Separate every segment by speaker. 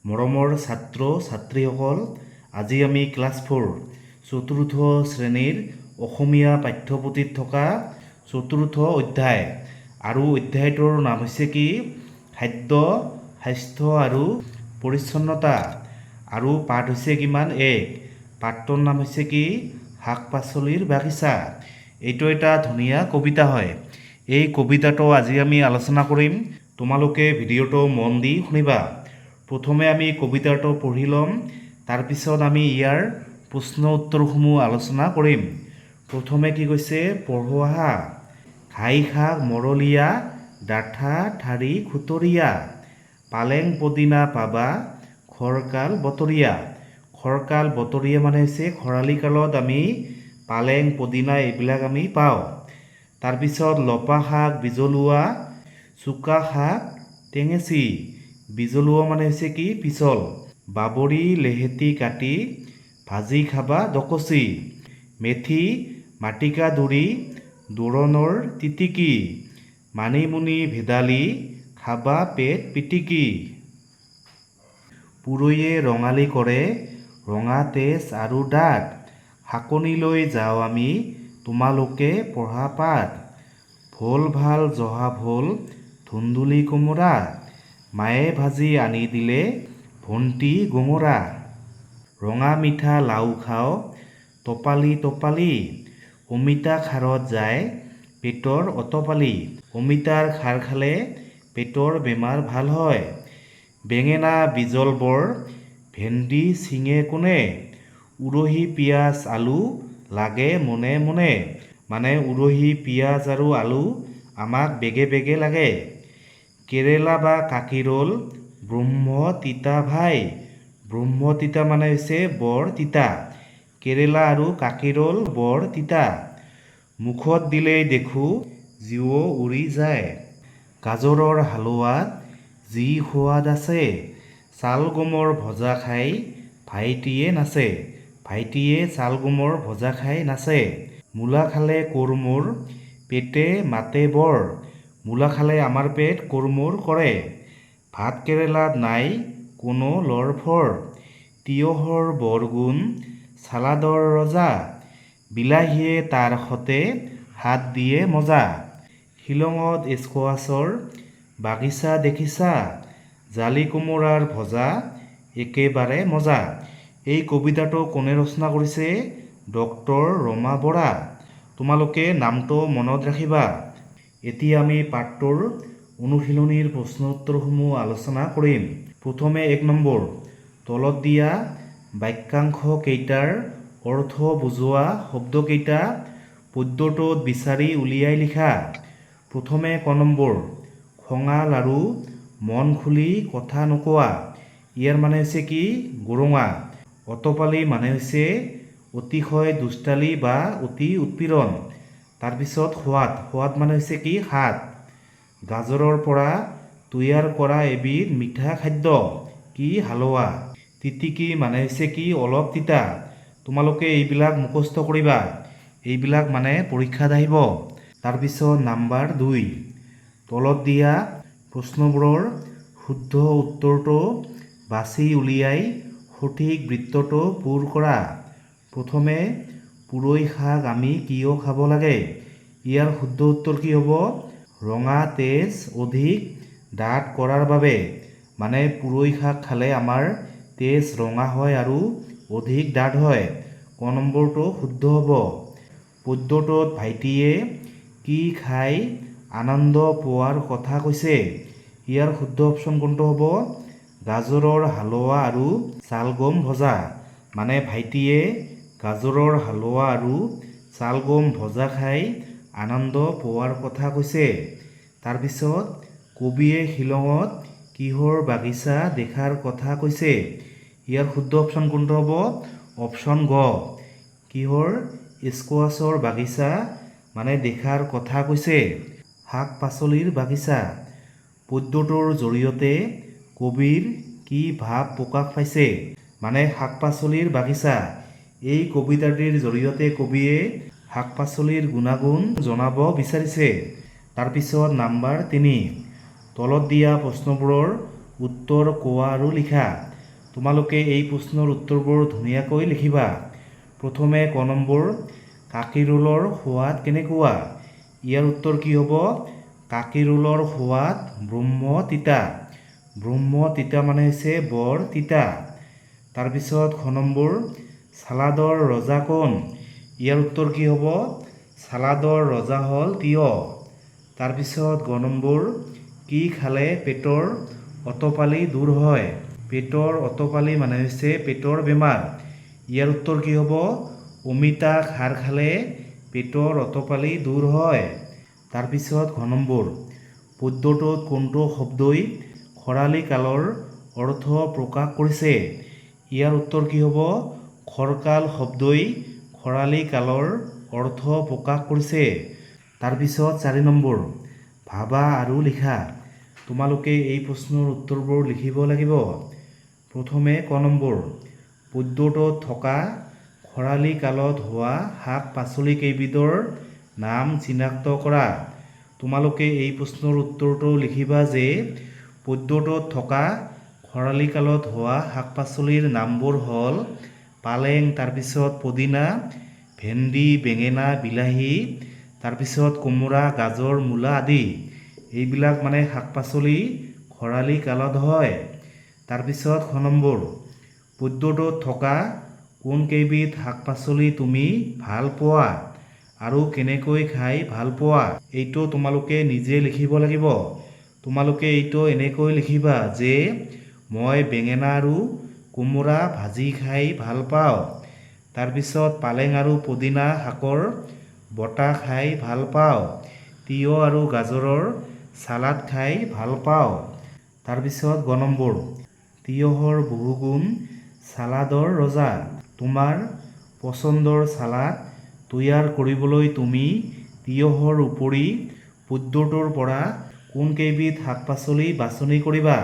Speaker 1: মৰমৰ ছাত্ৰ ছাত্ৰীসকল, আজি আমি ক্লাছ 4 চতুৰ্থ শ্ৰেণীৰ অসমীয়া পাঠ্যপুথিত থকা চতুৰ্থ অধ্যায় আৰু অধ্যায়টোৰ নাম হৈছে কি খাদ্য, স্বাস্থ্য আৰু পৰিচ্ছন্নতা। আৰু পাঠ হৈছে কিমান 1। পাঠটোৰ নাম হৈছে কি শাক পাচলিৰ বাগিচা। এইটো এটা ধুনীয়া কবিতা হয়। এই কবিতাটো আজি আমি আলোচনা কৰিম। তোমালোকে ভিডিঅ'টো মন দি শুনিবা। প্ৰথমে আমি কবিতাটো পঢ়ি ল'ম, তাৰপিছত আমি ইয়াৰ প্ৰশ্ন উত্তৰসমূহ আলোচনা কৰিম। প্ৰথমে কি কৈছে পঢ়ো আহা। ঘাই শাক মৰলীয়া, ডাঠা ঠাৰি খুতৰীয়া, পালেং পদিনা পাবা খৰকাল বতৰীয়া। খৰকাল বতৰীয়া মানে হৈছে খৰালি কালত আমি পালেং পদিনা এইবিলাক আমি পাওঁ। তাৰপিছত লপা শাক বিজলুৱা, চুকা শাক টেঙেচি। বিজলুৱা মানে হৈছে কি পিছল। বাবৰি লেহেতি কাটি ভাজি খাবা দকচি। মেথি মাটিকা দুৰি দোৰণৰ তিতিকি। মানিমুনি ভেদালি খাবা পেট পিটিকি। পুৰৈয়ে ৰঙালী কৰে ৰঙা তেজ আৰু দাঁত। শাকনিলৈ যাওঁ আমি তোমালোকে পঢ়া পাঠ। ভোল ভাল জহা ভোল ধুন্দুলি কোমোৰা, মায়ে ভাজি আনি দিলে ভণ্টি গোমৰা। ৰঙা মিঠা লাও খাওঁ টপালি টপালি, অমিতা খাৰত যায় পেটৰ অতপালি। অমিতাৰ খাৰ খালে পেটৰ বেমাৰ ভাল হয়। বেঙেনা বিজল বৰ ভেন্দি ছিঙে কোনে, উৰহী পিঁয়াজ আলু লাগে মনে মনে। মানে উৰহী পিঁয়াজ আৰু আলু আমাক বেগে বেগে লাগে। কেৰেলা বা কাকিৰল ব্ৰহ্ম তিতা ভাই। ব্ৰহ্ম তিতা মানে হৈছে বৰ তিতা। কেৰেলা আৰু কাকিৰল বৰ তিতা। মুখত দিলেই দেখোঁ জিও উৰি যায়। গাজৰৰ হালোৱাত যি সোৱাদ আছে, চালগমৰ ভজা খাই ভাইটিয়ে নাচে। ভাইটিয়ে চালগমৰ ভজা খাই নাচে। মূলা খালে কোৰমোৰ পেটে মাতে বৰ। মূলা খালে আমাৰ পেট কোৰমোৰ কৰে। ভাত কেৰেলাত নাই কোনো লৰফৰ, তিয়হৰ বৰ গুণ চালাডৰ ৰজা। বিলাহীয়ে তাৰ সতে হাত দিয়ে মজা। শ্বিলঙত স্কোৱাছৰ বাগিচা দেখিছা, জালি কোমোৰাৰ ভজা একেবাৰে মজা। এই কবিতাটো কোনে ৰচনা কৰিছে? ডক্টৰ ৰমা বৰা। তোমালোকে নামটো মনত ৰাখিবা। এতিয়া আমি পাঠটোৰ অনুশীলনীৰ প্ৰশ্ন উত্তৰসমূহ আলোচনা কৰিম। প্ৰথমে 1 নম্বৰ, তলত দিয়া বাক্যাংশ কেইটাৰ অৰ্থ বুজোৱা শব্দকেইটা পদ্যটোত বিচাৰি উলিয়াই লিখা। প্ৰথমে ক নম্বৰ, খঙাল আৰু মন খুলি কথা নোকোৱা। ইয়াৰ মানে হৈছে কি গৰুঙা। অতপালি মানে হৈছে অতিশয় দুষ্টালি বা অতি উৎপীড়ন। তাৰপিছত সোৱাদ, সোৱাদ মানে হৈছে কি শাক। গাজৰৰ পৰা তৈয়াৰ কৰা এবিধ মিঠা খাদ্য কি হালোৱা। তিতিকি মানে হৈছে কি অলপ তিতা। তোমালোকে এইবিলাক মুখস্থ কৰিবা, এইবিলাক মানে পৰীক্ষাত আহিব। তাৰপিছত নাম্বাৰ 2, তলত দিয়া প্ৰশ্নবোৰৰ শুদ্ধ উত্তৰটো বাছি উলিয়াই সঠিক বৃত্তটো পূৰ কৰা। প্ৰথমে পুৰৈ শাক আমি কিয় খাব লাগে? ইয়াৰ শুদ্ধ উত্তৰ কি হ'ব? ৰঙা তেজ অধিক দাঁত কৰাৰ বাবে। মানে পুৰৈ শাক খালে আমাৰ তেজ ৰঙা হয় আৰু অধিক দাঁত হয়। ক নম্বৰটো শুদ্ধ হ'ব। পদ্যটোত ভাইটিয়ে কি খাই আনন্দ পোৱাৰ কথা কৈছে? ইয়াৰ শুদ্ধ অপশ্যন কোনটো হ'ব? গাজৰৰ হালোৱা আৰু চালগম ভজা। মানে ভাইটিয়ে গাজৰৰ হালোৱা আৰু চালগম ভজা খাই আনন্দ পোৱাৰ কথা কৈছে। তাৰপিছত কবিয়ে শ্বিলঙত কিহৰ বাগিচা দেখাৰ কথা কৈছে? ইয়াৰ শুদ্ধ অপশ্যন কোনটো হ'ব? অপশ্যন গ, কিহৰ স্কোৱাছৰ বাগিচা মানে দেখাৰ কথা কৈছে। শাক পাচলিৰ বাগিচা। পদ্যটোৰ জৰিয়তে কবিৰ কি ভাৱ প্ৰকাশ পাইছে? মানে শাক পাচলিৰ বাগিচা। এই কবিতাটিৰ জৰিয়তে কবিয়ে শাক পাচলিৰ গুণাগুণ জনাব বিচাৰিছে। তাৰপিছত নাম্বাৰ 3, তলত দিয়া প্ৰশ্নবোৰৰ উত্তৰ কোৱা আৰু লিখা। তোমালোকে এই প্ৰশ্নৰ উত্তৰবোৰ ধুনীয়াকৈ লিখিবা। প্ৰথমে ক নম্বৰ, কাকি ৰোলৰ সোৱাদ কেনেকুৱা? ইয়াৰ উত্তৰ কি হ'ব? কাকি ৰোলৰ সোৱাদ ব্ৰহ্ম তিতা। ব্ৰহ্ম তিতা মানে হৈছে বৰ তিতা। তাৰপিছত খ নম্বৰ, চালাডৰ ৰজা কোন? ইয়াৰ উত্তৰ কি হ'ব? চালাডৰ ৰজা হ'ল তিয়ঁহ। তাৰপিছত গ নম্বৰ, কি খালে পেটৰ অটপালি দূৰ হয়? পেটৰ অটপালি মানে হৈছে পেটৰ বেমাৰ। ইয়াৰ উত্তৰ কি হ'ব? অমিতা খাৰ খালে পেটৰ অটপালি দূৰ হয়। তাৰপিছত ঘ নম্বৰ, পদ্যটোত কোনটো শব্দই খৰালি কালৰ অৰ্থ প্ৰকাশ কৰিছে? ইয়াৰ উত্তৰ কি হ'ব? খৰকাল শব্দই খৰালি কালৰ অৰ্থ প্ৰকাশ কৰিছে। তাৰপিছত 4 নম্বৰ, ভাবা আৰু লিখা। তোমালোকে এই প্ৰশ্নৰ উত্তৰবোৰ লিখিব লাগিব। প্ৰথমে ক নম্বৰ, পদ্যটোত থকা খৰালি কালত হোৱা শাক পাচলি কেইবিধৰ নাম চিনাক্ত কৰা। তোমালোকে এই প্ৰশ্নৰ উত্তৰটো লিখিবা যে পদ্যটোত থকা খৰালি কালত হোৱা শাক পাচলিৰ নামবোৰ হ'ল পালেং, তাৰপিছত পদিনা, ভেন্দি, বেঙেনা, বিলাহী, তাৰপিছত কোমোৰা, গাজৰ, মূলা আদি। এইবিলাক মানে শাক পাচলি খৰালি কালত হয়। তাৰপিছত খ নম্বৰ, পদ্যটোত থকা কোনকেইবিধ শাক পাচলি তুমি ভাল পোৱা আৰু কেনেকৈ খাই ভাল পোৱা? এইটো তোমালোকে নিজে লিখিব লাগিব। তোমালোকে এইটো এনেকৈ লিখিবা যে মই বেঙেনা আৰু কোমোৰা ভাজি খাই ভাল পাওঁ। তাৰপিছত পালেং আৰু পদিনা শাকৰ বটা খাই ভাল পাওঁ। তিয়ঁহ আৰু গাজৰৰ চালাড খাই ভাল পাওঁ। তাৰপিছত গ নম্বৰ, তিয়ঁহৰ বহু গুণ, চালাডৰ ৰজা। তোমাৰ পচন্দৰ চালাড তৈয়াৰ কৰিবলৈ তুমি তিয়ঁহৰ উপৰি পদ্যটোৰ পৰা কোনকেইবিধ শাক পাচলি বাছনি কৰিবা?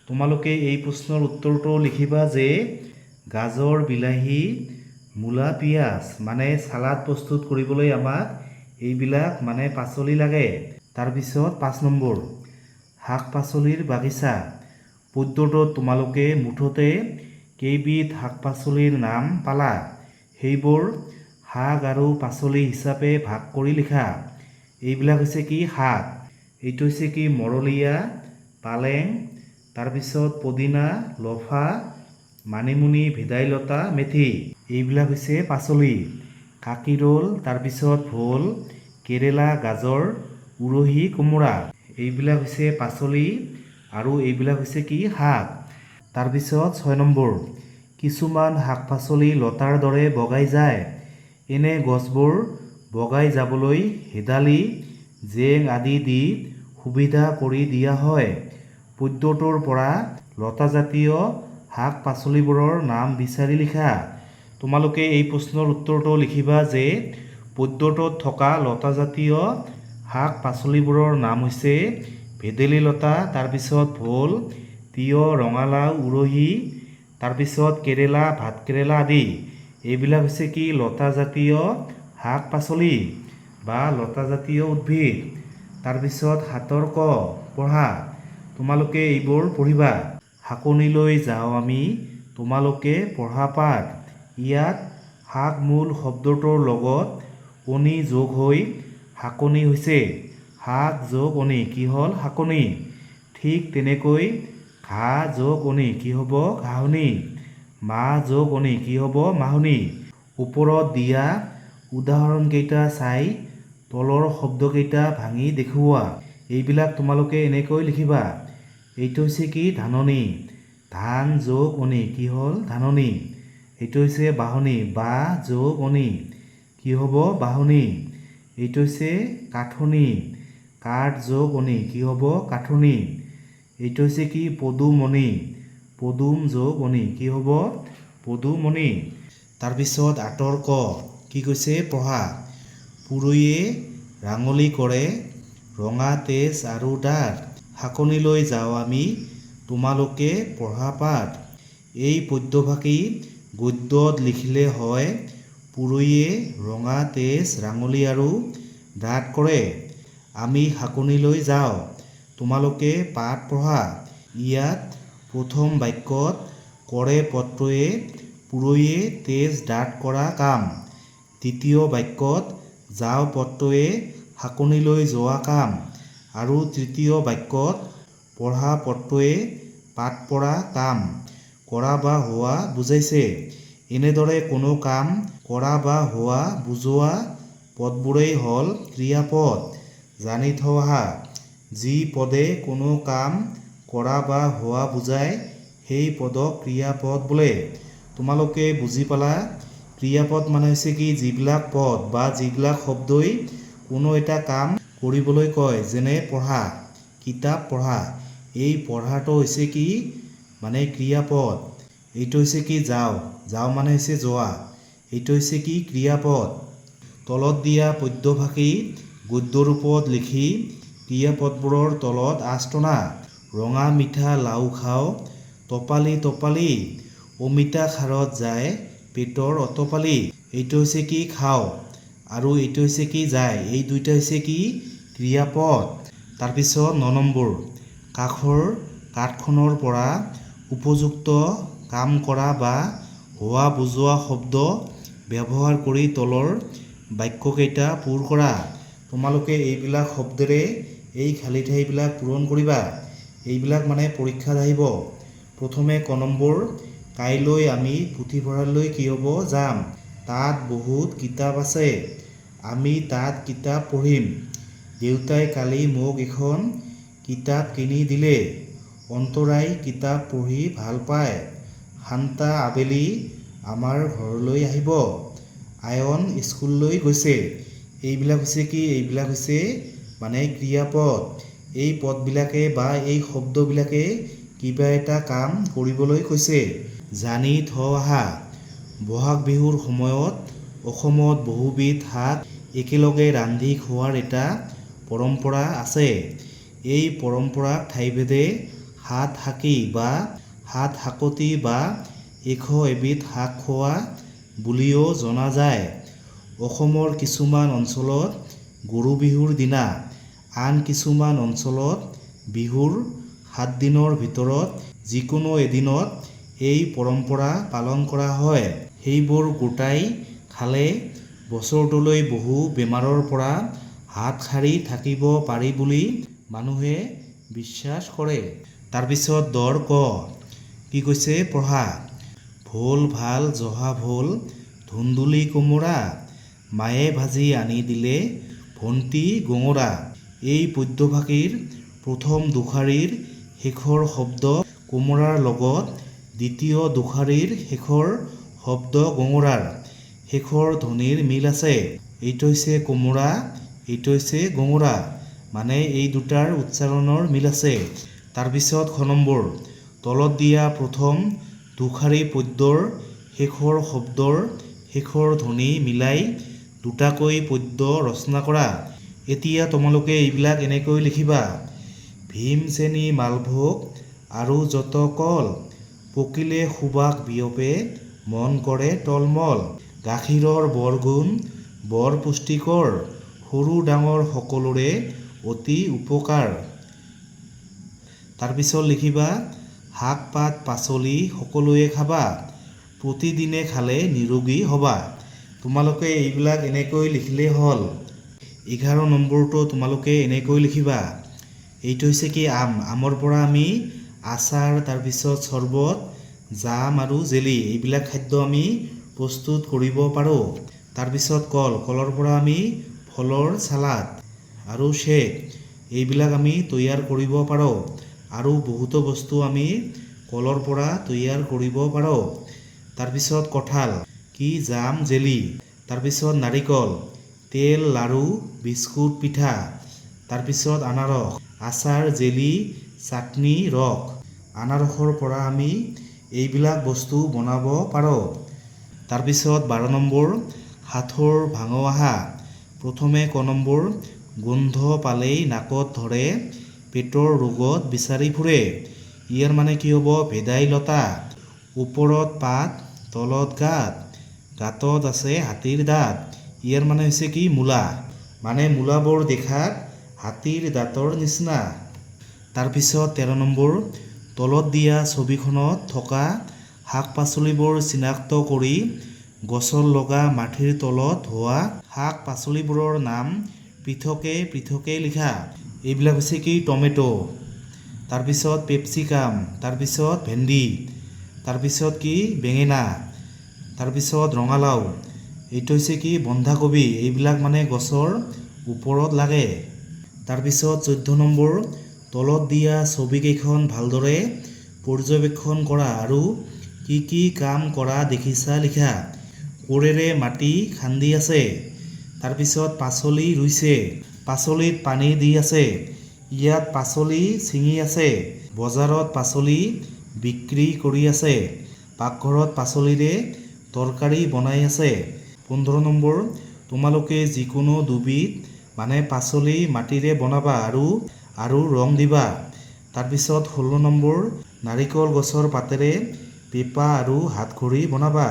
Speaker 1: তোমালোকে এই প্ৰশ্নৰ উত্তৰটো লিখিবা যে গাজৰ, বিলাহী, মূলা, পিঁয়াজ। মানে চালাড প্ৰস্তুত কৰিবলৈ আমাক এইবিলাক মানে পাচলি লাগে। তাৰপিছত 5 নম্বৰ, শাক পাচলিৰ বাগিচা। পদ্যটোত তোমালোকে মুঠতে কেইবিধ শাক পাচলিৰ নাম পালা? সেইবোৰ শাক আৰু পাচলি হিচাপে ভাগ কৰি লিখা। এইবিলাক হৈছে কি শাক? এইটো হৈছে কি মৰলীয়া, পালেং, তাৰপিছত পদিনা, লফা, মানিমুনি, ভেদাইলতা, মেথি। এইবিলাক হৈছে পাচলি। কাকি ৰোল, তাৰপিছত ভোল, কেৰেলা, গাজৰ, উৰহী, কোমোৰা। এইবিলাক হৈছে পাচলি আৰু এইবিলাক হৈছে কি শাক। তাৰপিছত 6 নম্বৰ, কিছুমান শাক পাচলি লতাৰ দৰে বগাই যায়। এনে গছবোৰ বগাই যাবলৈ হেদালি, জেং আদি দি সুবিধা কৰি দিয়া হয়। পদ্যটোৰ পৰা লতাজাতীয় শাক পাচলিবোৰৰ নাম বিচাৰি লিখা। তোমালোকে এই প্ৰশ্নৰ উত্তৰটো লিখিবা যে পদ্যটোত থকা লতাজাতীয় শাক পাচলিবোৰৰ নাম হৈছে ভেদেলী লতা, তাৰপিছত ভোল, তিয়ঁহ, ৰঙালাও, উৰহী, তাৰপিছত কেৰেলা, ভাতকেৰেলা আদি। এইবিলাক হৈছে কি লতাজাতীয় শাক পাচলি বা লতাজাতীয় উদ্ভিদ। তাৰপিছত 7 ক, পঢ়া। তোমালোকে এইবোৰ পঢ়িবা। শাকনিলৈ যাওঁ আমি, তোমালোকে পঢ়া পাঠ। ইয়াত শাক মূল শব্দটোৰ লগত অনি যোগ হৈ শাকনি হৈছে। শাক যোগ অনি কি হ'ল? শাকনি। ঠিক তেনেকৈ ঘাঁহ যোগ অনি কি হ'ব? ঘাঁহনি। মাহ যোগ অনি কি হ'ব? মাহনি। ওপৰত দিয়া উদাহৰণকেইটা চাই তলৰ শব্দকেইটা ভাঙি দেখুওৱা। এইবিলাক তোমালোকে এনেকৈ লিখিবা। এইটো হৈছে কি ধাননি। ধান যোগ অনি কি হ'ল? ধাননি। এইটো হৈছে বাঢ়নি। বাঁহ যোগ অনি কি হ'ব? বাঢ়নি। এইটো হৈছে কাঠনি। কাঠ যোগ অনি কি হ'ব? কাঠনি। এইটো হৈছে কি পদুমনি। পদুম যোগ অনি কি হ'ব? পদুমনি। তাৰপিছত 8 ক, কি কৈছে? পঢ়া। পুৰৈয়ে ৰাঙলী কৰে, ৰঙা তেজ আৰু দাঁত। শাকনিলৈ যাওঁ আমি, তোমালোকে পঢ়া পাঠ। এই পদ্যফাকি গদ্যত লিখিলে হয় পুৰৈয়ে ৰঙা তেজ, ৰাঙলী আৰু দাঁত কৰে। আমি শাকনিলৈ যাওঁ। তোমালোকে পাঠ পঢ়া। ইয়াত প্ৰথম বাক্যত কৰে পদটোৱে পুৰৈয়ে তেজ ডাঠ কৰা কাম। তৃতীয় বাক্যত যাওঁ পদটোৱে শাকনিলৈ যোৱা কাম আৰু তৃতীয় বাক্যত পঢ়া পদটোৱে পাঠ পঢ়া কাম কৰা বা হোৱা বুজাইছে। এনেদৰে কোনো কাম কৰা বা হোৱা বুজোৱা পদবোৰেই হ'ল ক্ৰিয়াপদ। জানি থোৱা, যি পদে কোনো কাম কৰা বা হোৱা বুজায় সেই পদক ক্ৰিয়াপদ বোলে। তোমালোকে বুজি পালা? ক্ৰিয়াপদ মানে হৈছে কি, যিবিলাক পদ বা যিবিলাক শব্দই কোনো এটা কাম কৰিবলৈ কয়। যেনে পঢ়া, কিতাপ পঢ়া, এই পঢ়াটো হৈছে কি মানে ক্ৰিয়াপদ। এইটো হৈছে কি যাওঁ, যাওঁ মানে হৈছে যোৱা, এইটো হৈছে কি ক্ৰিয়াপদ। তলত দিয়া পদ্যভাষী গদ্য ৰূপত লিখি ক্ৰিয়াপদবোৰৰ তলত আঁচ টনা। ৰঙা মিঠা লাও খাওঁ, টপালি টপালি, অমিতা খাৰত যায় পেটৰ অতপালি। এইটো হৈছে কি খাওঁ আৰু এইটো হৈছে কি যায়, এই দুইটা হৈছে কি ক্ৰিয়াপদ। তাৰপিছত ৯ নম্বৰ, কাষৰ কাঠখনৰ পৰা উপযুক্ত কাম কৰা বা হোৱা বুজোৱা শব্দ ব্যৱহাৰ কৰি তলৰ বাক্যকেইটা পূৰ কৰা। তোমালোকে এইবিলাক শব্দৰে এই খালী ঠাইবিলাক পূৰণ কৰিবা। এইবিলাক মানে পৰীক্ষাত আহিব। প্ৰথমে ক নম্বৰ, কাইলৈ আমি পুথিভঁৰাললৈ কিয় যাম? তাত বহুত কিতাপ আছে, আমি তাত কিতাপ পঢ়িম। দেউতাই কালি মোক এখন কিতাপ কিনি দিলে। অন্তৰাই কিতাপ পঢ়ি ভাল পায়। শান্তা আবেলি আমাৰ ঘৰলৈ আহিব। আয়ন স্কুললৈ গৈছে। এইবিলাক হৈছে কি, এইবিলাক হৈছে মানে ক্ৰিয়াপদ। এই পদবিলাকে বা এই শব্দবিলাকে কিবা এটা কাম কৰিবলৈ কৈছে। জানি থোৱা, বহাগ বিহুৰ সময়ত অসমত বহুবিধ শাক একেলগে ৰান্ধি খোৱাৰ এটা পৰম্পৰা আছে। এই পৰম্পৰাক ঠাইভেদে সাত শাকী বা সাত শাকতি বা ১০০ এবিধ শাক খোৱা বুলিও জনা যায়। অসমৰ কিছুমান অঞ্চলত গৰু বিহুৰ দিনা, আন কিছুমান অঞ্চলত বিহুৰ ৭ দিনৰ ভিতৰত যিকোনো এদিনত এই পৰম্পৰা পালন কৰা হয়। সেইবোৰ গোটাই খালে বছৰটোলৈ বহু বেমাৰৰ পৰা হাত সাৰি থাকিব পাৰি বুলি মানুহে বিশ্বাস কৰে। তাৰপিছত ১০ ক, কি কৈছে পঢ়া। ভোল ভাল জহা ভোল, ধুন্দুলি কোমোৰা, মায়ে ভাজি আনি দিলে ভণ্টি গঙৰা। এই পদ্যভাষীৰ প্ৰথম দুষাৰীৰ শেষৰ শব্দ কোমোৰাৰ লগত দ্বিতীয় দুষাৰীৰ শেষৰ শব্দ গঙৰাৰ শেষৰ ধ্বনিৰ মিল আছে। এইটো হৈছে কোমোৰা, এইটো হৈছে গঙৰা, মানে এই দুটাৰ উচ্চাৰণৰ মিল আছে। তাৰপিছত খ নম্বৰ, তলত দিয়া প্ৰথম দুষাৰী পদ্যৰ শেষৰ শব্দৰ শেষৰ ধ্বনি মিলাই দুটাকৈ পদ্য ৰচনা কৰা। এতিয়া তোমালোকে এইবিলাক এনেকৈ লিখিবা। ভীম চেনি মালভোগ আৰু যত কল, পকিলে সুবাস বিয়পে মন কৰে টলমল। গাখীৰৰ বৰ গুণ বৰ পুষ্টিকৰ, সৰু ডাঙৰ সকলোৰে অতি উপকাৰ। তাৰপিছত লিখিবা, শাক পাত পাচলি সকলোৱে খাবা, প্ৰতিদিনে খালে নিৰোগী হবা। তোমালোকে এইবিলাক এনেকৈ লিখিলেই হ'ল। 11 নম্বৰটো তোমালোকে এনেকৈ লিখিবা। এইটো হৈছে কি আম, আমৰ পৰা আমি আচাৰ, তাৰপিছত চৰ্বত, জাম আৰু জেলি এইবিলাক খাদ্য আমি প্ৰস্তুত কৰিব পাৰোঁ। তাৰপিছত কল, কলৰ পৰা আমি ফলৰ চালাড আৰু শ্বেক এইবিলাক আমি তৈয়াৰ কৰিব পাৰোঁ। আৰু বহুতো বস্তু আমি কলৰ পৰা তৈয়াৰ কৰিব পাৰোঁ। তাৰপিছত কঁঠাল, কি জাম জেলি। তাৰপিছত নাৰিকল, তেল লাড়ু বিস্কুট পিঠা। তাৰপিছত আনাৰস, আচাৰ জেলি চাটনি ৰস। আনাৰসৰ পৰা আমি এইবিলাক বস্তু বনাব পাৰোঁ। তাৰপিছত 12 নম্বৰ, সাঁথৰ ভাঙোৱাহা। প্ৰথমে ক নম্বৰ, গোন্ধ পালেই নাকত ধৰে, পেটৰ ৰোগত বিচাৰি ফুৰে। ইয়াৰ মানে কি হ'ব, ভেদাইলতা। ওপৰত পাত তলত গাঁত, গাঁতত আছে হাতীৰ দাঁত। ইয়াৰ মানে হৈছে কি মূলা, মানে মূলাবোৰ দেখাত হাতীৰ দাঁতৰ নিচিনা। তাৰপিছত 13 নম্বৰ, তলত দিয়া ছবিখনত থকা শাক পাচলিবোৰ চিনাক্ত কৰি গছত লগা মাটিৰ তলত হোৱা শাক পাচলিবোৰৰ নাম পৃথকে পৃথকে লিখা। এইবিলাক হৈছে কি টমেটো, তাৰপিছত পেপচিকাম, তাৰপিছত ভেন্দি, তাৰপিছত কি বেঙেনা, তাৰপিছত ৰঙালাও, এইটো হৈছে কি বন্ধাকবি। এইবিলাক মানে গছৰ ওপৰত লাগে। তাৰপিছত 14 নম্বৰ, তলত দিয়া ছবিকেইখন ভালদৰে পৰ্যবেক্ষণ কৰা আৰু কি কি কাম কৰা দেখিছা লিখা। কোৰেৰে মাটি খান্দি আছে, তাৰপিছত পাচলি ৰুইছে, পাচলিত পানী দি আছে, ইয়াত পাচলি ছিঙি আছে, বজাৰত পাচলি বিক্ৰী কৰি আছে, পাকঘৰত পাচলিৰে তৰকাৰী বনাই আছে। 15 নম্বৰ, তোমালোকে যিকোনো দুবিধ মানে পাচলি মাটিৰে বনাবা আৰু ৰং দিবা। তাৰপিছত 16 নম্বৰ, নাৰিকল গছৰ পাতেৰে পেঁপা আৰু হাতঘড়ী বনাবা।